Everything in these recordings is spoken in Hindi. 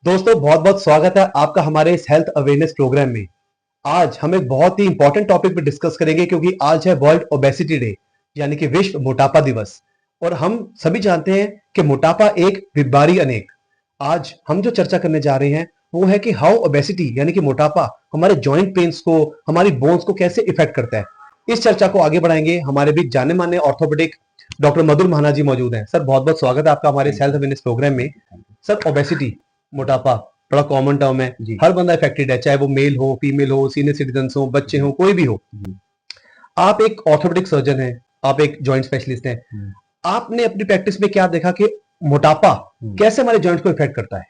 दोस्तों बहुत बहुत स्वागत है आपका हमारे इस हेल्थ अवेयरनेस प्रोग्राम में। आज हम एक बहुत ही इंपॉर्टेंट टॉपिक पे डिस्कस करेंगे क्योंकि आज है वर्ल्ड ओबेसिटी डे यानी कि विश्व मोटापा दिवस। और हम सभी जानते हैं कि मोटापा एक बीमारी अनेक। आज हम जो चर्चा करने जा रहे हैं वो है कि हाउ ओबेसिटी यानी कि मोटापा हमारे जॉइंट पेन्स को, हमारी बोन्स को कैसे इफेक्ट करता है। इस चर्चा को आगे बढ़ाएंगे हमारे बीच जाने माने ऑर्थोपेडिक डॉक्टर मधुर महाना जी मौजूद हैं। सर बहुत बहुत स्वागत है आपका हमारे इस हेल्थ अवेयरनेस प्रोग्राम में। सर ओबेसिटी मोटापा बड़ा कॉमन टर्म है, जी हर बंदा इफेक्टेड है, चाहे वो मेल हो, फीमेल हो, सीनियर सिटीजन हो, बच्चे हो, कोई भी हो। जी आप एक ऑर्थोपेडिक सर्जन हैं, आप एक जॉइंट स्पेशलिस्ट हैं। हम्म, आपने अपनी प्रैक्टिस में क्या देखा कि मोटापा हम्म। कैसे हमारे जॉइंट को इफेक्ट करता है?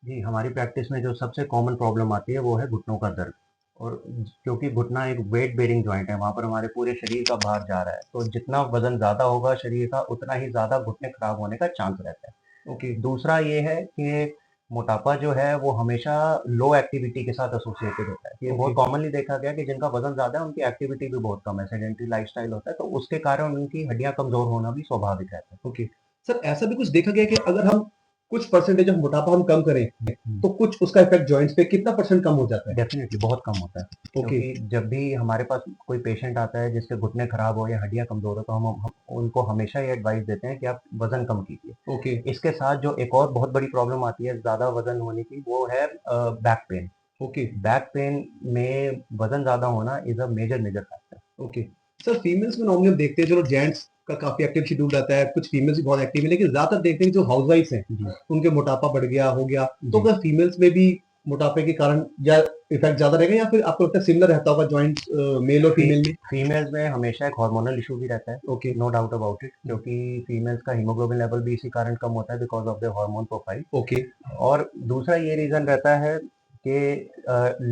जी हमारी प्रैक्टिस में जो सबसे कॉमन प्रॉब्लम आती है वो है घुटनों का दर्द। और क्योंकि घुटना एक वेट बेरिंग जॉइंट है, वहाँ पर हमारे पूरे शरीर का भार जा रहा है, तो जितना वजन ज़्यादा होगा शरीर का उतना ही ज़्यादा घुटने खराब होने का चांस रहता है। ओके। दूसरा ये है कि मोटापा जो है वो हमेशा लो एक्टिविटी के साथ एसोसिएटेड होता है। ये ओके। बहुत कॉमनली देखा गया कि जिनका वजन ज़्यादा है उनकी एक्टिविटी भी बहुत कम है, सेडेंटरी लाइफस्टाइल होता है, तो उसके कारण उनकी हड्डियाँ कमज़ोर होना भी स्वाभाविक रहता है। ओके। सर ऐसा भी कुछ देखा गया कि अगर हम कुछ परसेंटेज ऑफ मोटापा हम कम करें हम्म। तो कुछ उसका इफेक्ट जॉइंट्स पे कितना परसेंट कम हो जाता है? डेफिनेटली बहुत कम होता है। ओके। क्योंकि जब भी हमारे पास कोई पेशेंट आता है जिसके घुटने खराब हो या हड्डियाँ कमज़ोर हो, तो हम उनको हमेशा ये एडवाइस देते हैं कि आप वज़न कम कीजिए। ओके। इसके साथ जो एक और बहुत बड़ी प्रॉब्लम आती है ज़्यादा वज़न होने की, वो है back pain. Okay. Back pain में वज़न ज़्यादा होना is a major factor. Okay. Sir females में नॉर्मली हम देखते हैं, चलो जेंट्स का काफी एक्टिव शेड्यूल रहता है, कुछ फीमेल्स भी बहुत एक्टिव है, लेकिन ज्यादातर देखते हैं कि जो हाउसवाइफ्स हैं जी, उनके मोटापा बढ़ गया हो गया। तो जी। क्या फीमेल्स में भी मोटापे के कारण या इफेक्ट ज्यादा रहेगा या फिर आपको लगता है सिमिलर रहता होगा जॉइंट मेल और फी फीमेल में? फीमेल्स में हमेशा एक हार्मोनल इश्यू भी रहता है, okay. No doubt about it, क्योंकि फीमेल्स का हीमोग्लोबिन लेवल भी इसी कारण कम होता है because of their hormone profile. Okay. और दूसरा ये रीज़न रहता है कि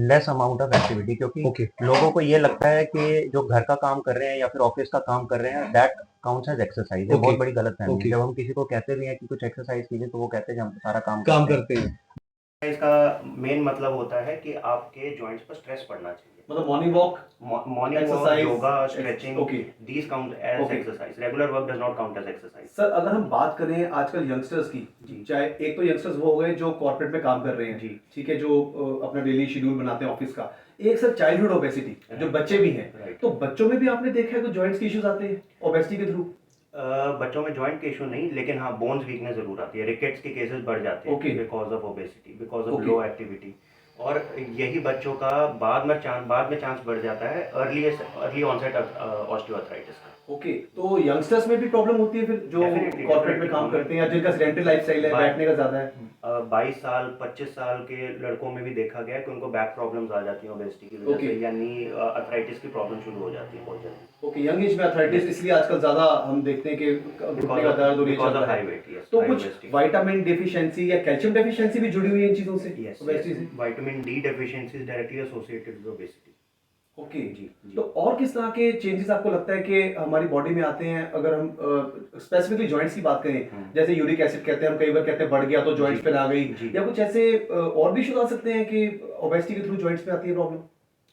लेस अमाउंट ऑफ एक्टिविटी, क्योंकि ओके। लोगों को ये लगता है कि जो घर का काम कर रहे हैं या फिर ऑफिस का काम कर रहे हैं दैट काउंट्स एज एक्सरसाइज। ये ओके। बहुत बड़ी गलतफहमी है। ओके। जब हम किसी को कहते भी हैं कि कुछ एक्सरसाइज कीजिए तो वो कहते हैं कि हम तो सारा काम काम करते हैं। करते हैं। इसका मेन मतलब होता है कि आपके जॉइंट्स पर स्ट्रेस पड़ना चाहिए। मतलब morning walk, morning walk, exercise, yoga, stretching, okay. These count as okay. Exercise. Regular work does not count as exercise. Sir अगर हम बात करें आजकल यंगस्टर्स की, जी, चाहे एक तो यंगस्टर्स वो हो गए जो कॉर्पोरेट में काम कर रहे हैं, जी, ठीक है, जो अपना डेली शेड्यूल बनाते हैं ऑफिस का। एक सर चाइल्डहुड ओबेसिटी, जो बच्चे भी हैं, राइट। तो बच्चों में भी आपने देखा है कि जॉइंट्स के इश्यूज आते हैं ओबेसिटी के थ्रू? बच्चों में जॉइंट के इशू नहीं, लेकिन हाँ बोन्स वीकनेस जरूर आती है। रिकेट्स के केसेस बढ़ जाते हैं okay. Because of obesity, because of okay. Low activity. और यही बच्चों का बाद में चांस बढ़ जाता है अर्ली ऑनसेट ऑस्टियोआर्थराइटिस का। ओके, तो यंगस्टर्स में भी प्रॉब्लम होती है फिर जो Definitely, कॉर्पोरेट में definitely, काम उनमें करते हैं या जिनका सेडेंटरी लाइफस्टाइल है, बाय- बैठने का ज्यादा है? 22 साल 25 साल के लड़कों में भी देखा गया है कि उनको बैक प्रॉब्लम्स आ जाती हैं ओबेसिटी की वजह ओके। से, यानी अर्थराइटिस की प्रॉब्लम शुरू हो जाती है बहुत जल्दी। ओके, यंग एज में अर्थराइटिस इसलिए आजकल ज्यादा हम देखते हैं कि घुटने का दर्द और ये बिकॉज चल ऑफ रहा हाई है। वेट, यस, तो हाई कुछ ओबेसिटी। विटामिन डेफिशिएंसी या कैल्शियम डेफिशिएंसी भी जुड़ी हुई है इन चीजों से, यस, ओबेसिटी से? Vitamin D deficiency is directly associated with obesity. Okay जी, जी। तो और किस तरह के चेंजेस आपको लगता है कि हमारी बॉडी में आते हैं अगर हम स्पेसिफिकली जॉइंट्स की बात करें? जैसे यूरिक एसिड कहते हैं, हम कई बार कहते हैं बढ़ गया तो जॉइंट्स जी, पे आ गई, जी। या कुछ ऐसे और भी इश्यूज आ सकते हैं कि ओबेसिटी के थ्रू जॉइंट्स पे आती है प्रॉब्लम?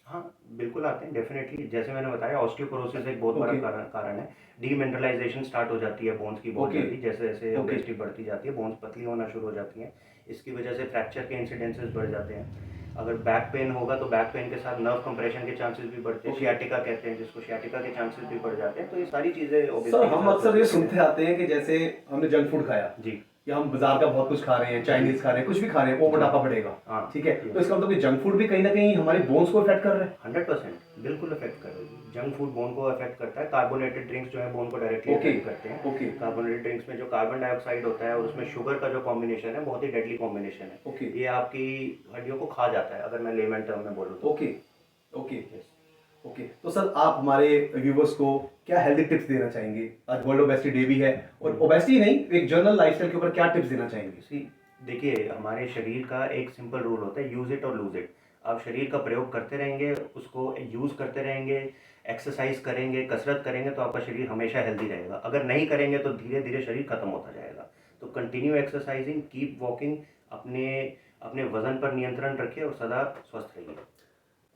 हाँ, बिल्कुल आते हैं डेफिनेटली। जैसे मैंने बताया ऑस्टियोपोरोसिस एक बहुत बड़ा ओके। कारण है। डीमिनरलाइजेशन स्टार्ट हो जाती है बोन्स की बहुत ओके। जल्दी, जैसे जैसे ओके। ओबेसिटी बढ़ती जाती है बोन्स पतली होना शुरू हो जाती हैं। इसकी वजह से फ्रैक्चर के इंसिडेंसेस बढ़ जाते हैं। अगर बैक पेन होगा तो बैक पेन के साथ नर्व कंप्रेशन के चांसेस भी बढ़ते हैं, ओके। शियाटिका कहते हैं जिसको, शियाटिका के चांसेस भी बढ़ जाते हैं। तो ये सारी चीज़ें सर ओबेसिटी के हम साथ अक्सर ये associated सुनते आते हैं कि जैसे हमने जंक फूड खाया जी, या हम बाजार का बहुत कुछ खा रहे हैं, चाइनीज खा रहे हैं, कुछ भी खा रहे हैं, वो मोटापा बढ़ेगा, हाँ, ठीक है, yes। तो इसका मतलब कि जंक फूड भी कहीं ना कहीं हमारे बोन्स को इफेक्ट कर रहा है? 100% बिल्कुल अफेक्ट करेगी। जंक फूड बोन को अफेक्ट करता है। कार्बोनेटेड ड्रिंक्स जो है बोन को डायरेक्टली ओके। अफेक्ट करते हैं। ओके। कार्बोनेटेड ड्रिंक्स में जो कार्बन डाइऑक्साइड होता है और उसमें शुगर का जो कॉम्बिनेशन है बहुत ही डेडली कॉम्बिनेशन है। ओके। ये आपकी हड्डियों को खा जाता है, अगर मैं लेमन टर्म में बोलूँ तो। ओके। ओके। Yes। ओके, तो सर आप हमारे व्यूवर्स को क्या हेल्दी टिप्स देना चाहेंगे? आज वर्ल्ड ओबेसिटी डे भी है, और ओबेसिटी नहीं, एक जनरल लाइफस्टाइल के ऊपर क्या टिप्स देना चाहेंगे? See, देखिए हमारे शरीर का एक सिंपल रूल होता है, यूज इट और लूज इट। आप शरीर का प्रयोग करते रहेंगे, उसको यूज करते रहेंगे, एक्सरसाइज करेंगे, कसरत करेंगे, तो आपका शरीर हमेशा हेल्दी रहेगा। अगर नहीं करेंगे तो धीरे धीरे शरीर खत्म होता जाएगा। तो कंटिन्यू एक्सरसाइजिंग, कीप वॉकिंग, अपने अपने वजन पर नियंत्रण रखिए और सदा स्वस्थ रहिए।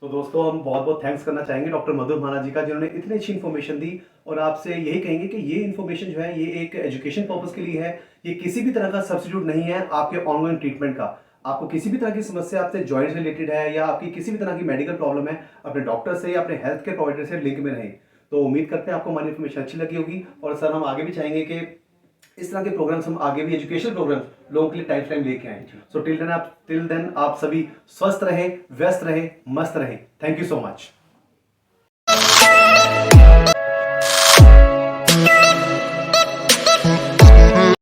तो दोस्तों हम बहुत बहुत थैंक्स करना चाहेंगे डॉक्टर मधुर महाना जी का, जिन्होंने इतनी अच्छी इन्फॉर्मेशन दी, और आपसे यही कहेंगे कि ये इन्फॉर्मेशन जो है ये एक एजुकेशन पर्पस के लिए है, ये किसी भी तरह का सब्स्टिट्यूट नहीं है आपके ऑनगोइंग ट्रीटमेंट का। आपको किसी भी तरह की समस्या आपसे जॉइंट से रिलेटेड है या आपकी किसी भी तरह की मेडिकल प्रॉब्लम है, अपने डॉक्टर से या अपने हेल्थ केयर प्रोवाइडर से लिंक में रहें। तो उम्मीद करते हैं आपको हमारी इन्फॉर्मेशन अच्छी लगी होगी, और सर हम आगे भी चाहेंगे कि इस तरह के प्रोग्राम्स हम आगे भी एजुकेशनल प्रोग्राम्स लोगों के लिए टाइम टाइम लेके आएँ। सो टिल देन आप सभी स्वस्थ रहें, व्यस्त रहें, मस्त रहें। Thank you so much.